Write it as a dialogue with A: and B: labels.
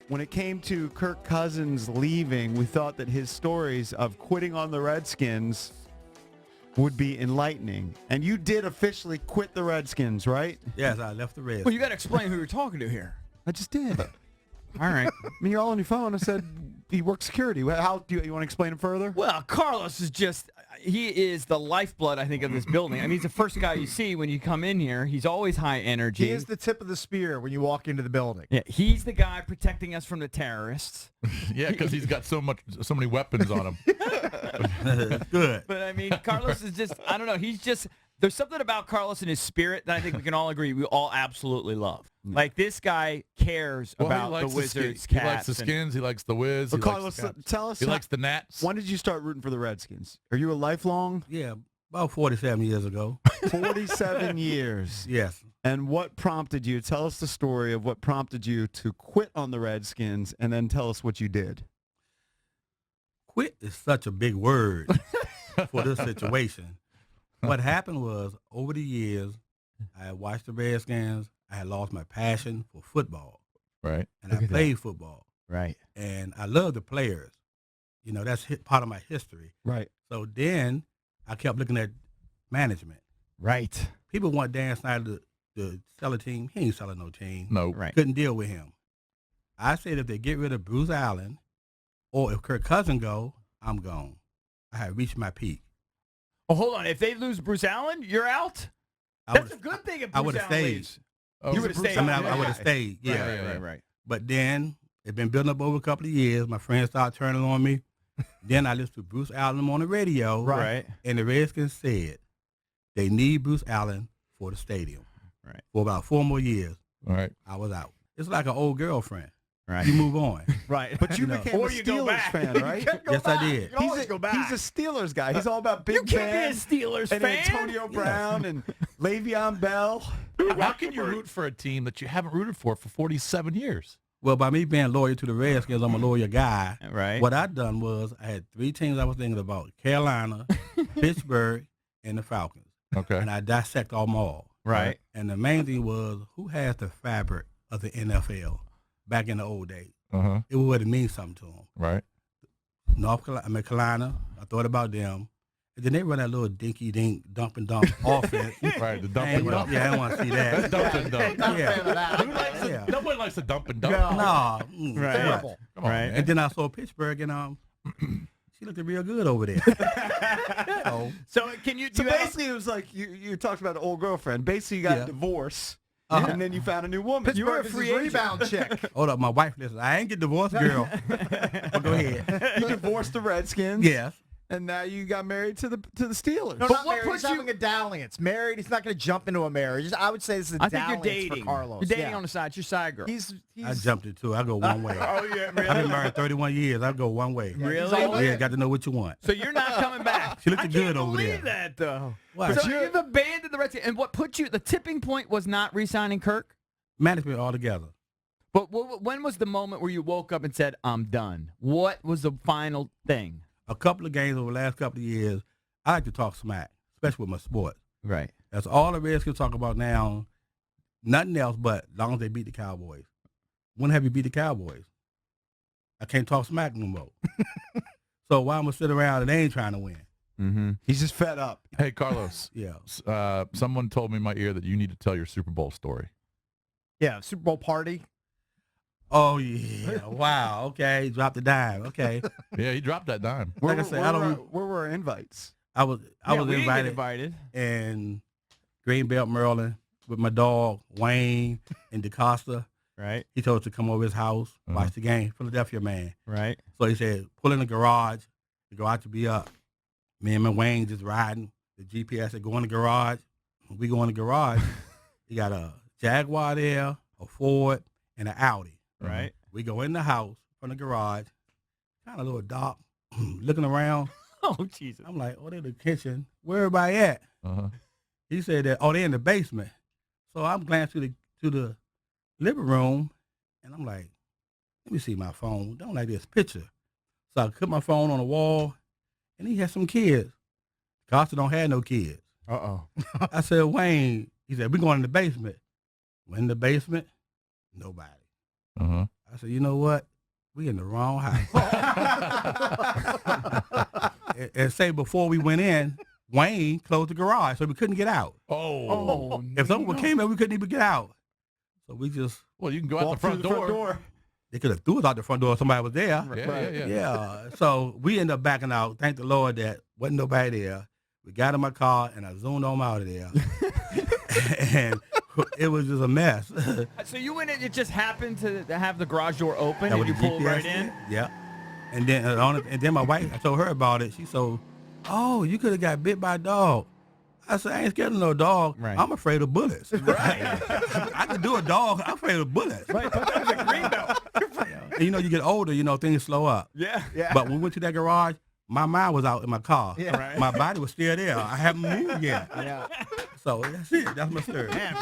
A: when it came to Kirk Cousins leaving, we thought that his stories of quitting on the Redskins would be enlightening. And you did officially quit the Redskins, right?
B: Yes, I left the Redskins.
C: Well, you got to explain who you're talking to here.
A: I just did.
C: All right.
A: I mean, you're all on your phone. I said he works security. How do you want to explain it further?
C: Well, Carlos is he is the lifeblood, I think, of this building. I mean, he's the first guy you see when you come in here. He's always high energy.
D: He is the tip of the spear when you walk into the building.
C: Yeah, he's the guy protecting us from the terrorists.
E: Yeah, because he's got so many weapons on him.
B: Good.
C: But, I mean, Carlos is just, I don't know, there's something about Carlos and his spirit that I think we can all agree we all absolutely love. Like, this guy cares about the Wizards,
E: He likes the Skins. He likes the Wiz.
A: Well, Carlos, tell us.
E: He likes the Nats.
A: When did you start rooting for the Redskins? Are you a lifelong?
B: Yeah, about 47 years ago.
A: 47 years.
B: Yes.
A: And what prompted you? Tell us the story of what prompted you to quit on the Redskins, and then tell us what you did.
B: Quit is such a big word for this situation. What happened was, over the years, I watched the Redskins. I had lost my passion for football.
E: Right.
B: And I played football.
C: Right.
B: And I love the players. You know, that's part of my history.
A: Right.
B: So then I kept looking at management.
C: Right.
B: People want Dan Snyder to sell a team. He ain't selling no team.
E: No.
C: Right.
B: Couldn't deal with him. I said if they get rid of Bruce Allen or if Kirk Cousins go, I'm gone. I had reached my peak.
C: Oh, hold on. If they lose Bruce Allen, you're out? That's a good thing if
B: I
C: Bruce
B: would have
C: Allen
B: stayed.
C: leaves.
E: Oh,
C: You would have stayed.
B: I mean, I would have stayed. Yeah.
C: Right.
B: But then it's been building up over a couple of years. My friends started turning on me. Then I listened to Bruce Allen on the radio.
C: Right.
B: And the Redskins said they need Bruce Allen for the stadium.
C: Right.
B: For about 4 more years.
E: All right.
B: I was out. It's like an old girlfriend.
C: Right.
B: You move on.
A: Right. But you became a
C: Or you go
A: Steelers
C: back.
A: fan, right?
B: Yes, I did.
D: You can always go back.
A: He's a Steelers guy. He's all about Big
C: You can't
A: Ben
C: be a Steelers
A: and
C: fan.
A: Antonio Brown and Le'Veon Bell.
E: How can you root for a team that you haven't rooted for 47 years?
B: Well, by me being loyal to the Redskins, I'm a loyal guy.
C: Right.
B: What I done was I had 3 teams I was thinking about: Carolina, Pittsburgh, and the Falcons.
E: Okay.
B: And I dissect them all.
C: Right.
B: And the main thing was who has the fabric of the NFL back in the old days.
E: Uh-huh.
B: It would mean something to them.
E: Right.
B: Carolina, I thought about them. And then they run that little dinky-dink, dump-and-dump offense.
E: Right. The dump and dump.
B: Yeah, I don't want to see that.
E: Dump and dump.
B: Yeah.
E: Who likes
B: Yeah.
E: Nobody likes to dump and dump.
B: No.
C: Right.
D: Terrible.
E: Come on,
C: Right.
E: man.
B: And then I saw Pittsburgh, and she looked real good over there.
C: So can you?
A: So
C: do you have-
A: basically, it was like you talked about an old girlfriend. Basically, you got a divorce,
B: Uh-huh.
A: and then you found a new woman.
D: You were a
A: Pittsburgh
D: free
A: is his
D: rebound chick.
B: Hold up, my wife listen. I ain't get divorced, girl. But go ahead.
A: You divorced the Redskins.
B: Yes.
A: And now you got married to the Steelers.
D: No,
C: But
D: not
C: what
D: married.
C: puts
D: He's
C: you-
D: having a dalliance. Married, he's not going to jump into a marriage. I would say this is a
C: I think you're
D: dalliance
C: dating.
D: for Carlos.
C: You're dating
D: Yeah.
C: on the side. It's your side girl.
A: He's
B: I jumped it too. I go one way.
C: oh yeah,
B: I've been married 31 years. I go one way.
C: Really?
B: Yeah, got to know what you want.
C: So you're not coming back.
B: She looked
C: I
B: good
C: can't
B: over
C: believe
B: there.
C: that though.
B: Why?
C: So you've abandoned the Redskins, and what put you? The tipping point was not re-signing Kirk.
B: Management altogether.
C: But when was the moment where you woke up and said, "I'm done"? What was the final thing?
B: A couple of games over the last couple of years, I like to talk smack, especially with my sports.
C: Right.
B: That's all the Redskins talk about now. Nothing else but as long as they beat the Cowboys. When have you beat the Cowboys? I can't talk smack no more. So why am I going to sit around and they ain't trying to win?
C: Mm-hmm.
A: He's just fed up.
E: Hey, Carlos.
B: Yeah.
E: Someone told me in my ear that you need to tell your Super Bowl story.
D: Yeah, Super Bowl party.
B: Oh, yeah. Wow. Okay. Dropped the dime. Okay.
E: Yeah, he dropped that dime.
B: Like I said, I don't.
A: Where were our invites?
B: I was
C: we didn't get
B: invited in Greenbelt, Maryland, with my dog Wayne and DeCosta.
C: Right.
B: He told us to come over his house, watch the game. Philadelphia man.
C: Right.
B: So he said, pull in the garage. The garage to be up. Me and my Wayne just riding. The GPS said, go in the garage. When we go in the garage, he got a Jaguar there, a Ford, and an Audi.
C: Right.
B: We go in the house from the garage, kind of a little dark, looking around.
C: Oh Jesus.
B: I'm like, oh, they're in the kitchen. Where everybody at?
E: Uh-huh.
B: He said that, oh, they're in the basement. So I'm glancing to the living room, and I'm like, let me see my phone. Don't like this picture. So I put my phone on the wall, and he had some kids. Costa don't have no kids.
C: Uh-oh.
B: I said, Wayne, he said, we're going in the basement. Went in the basement, nobody.
E: Uh-huh.
B: I I said, you know what? We in the wrong house. and say before we went in, Wayne closed the garage, so we couldn't get out.
E: Oh.
B: If someone came in, we couldn't even get out. So we just
E: Well, you can go out the front door.
B: They could have threw us out the front door if somebody was there.
E: Yeah.
B: So we ended up backing out. Thank the Lord that wasn't nobody there. We got in my car, and I zoomed on out of there. And it was just a mess.
C: So you went in, it just happened to have the garage door open,
B: That
C: and
B: was
C: you
B: the
C: pulled
B: GPS
C: right in?
B: Yeah. And then my wife, I told her about it. She said, oh, you could have got bit by a dog. I said, I ain't scared of no dog.
C: Right.
B: I'm afraid of bullets.
C: Right.
B: I could do a dog. I'm afraid of bullets.
C: Right, but that was a green belt.
B: And you get older, things slow up.
C: Yeah.
B: But when we went to that garage, my mind was out in my car.
D: Yeah.
C: Right.
B: My body was still there. I haven't moved yet.
D: Yeah.
B: So that's it. That's my story.
D: Man,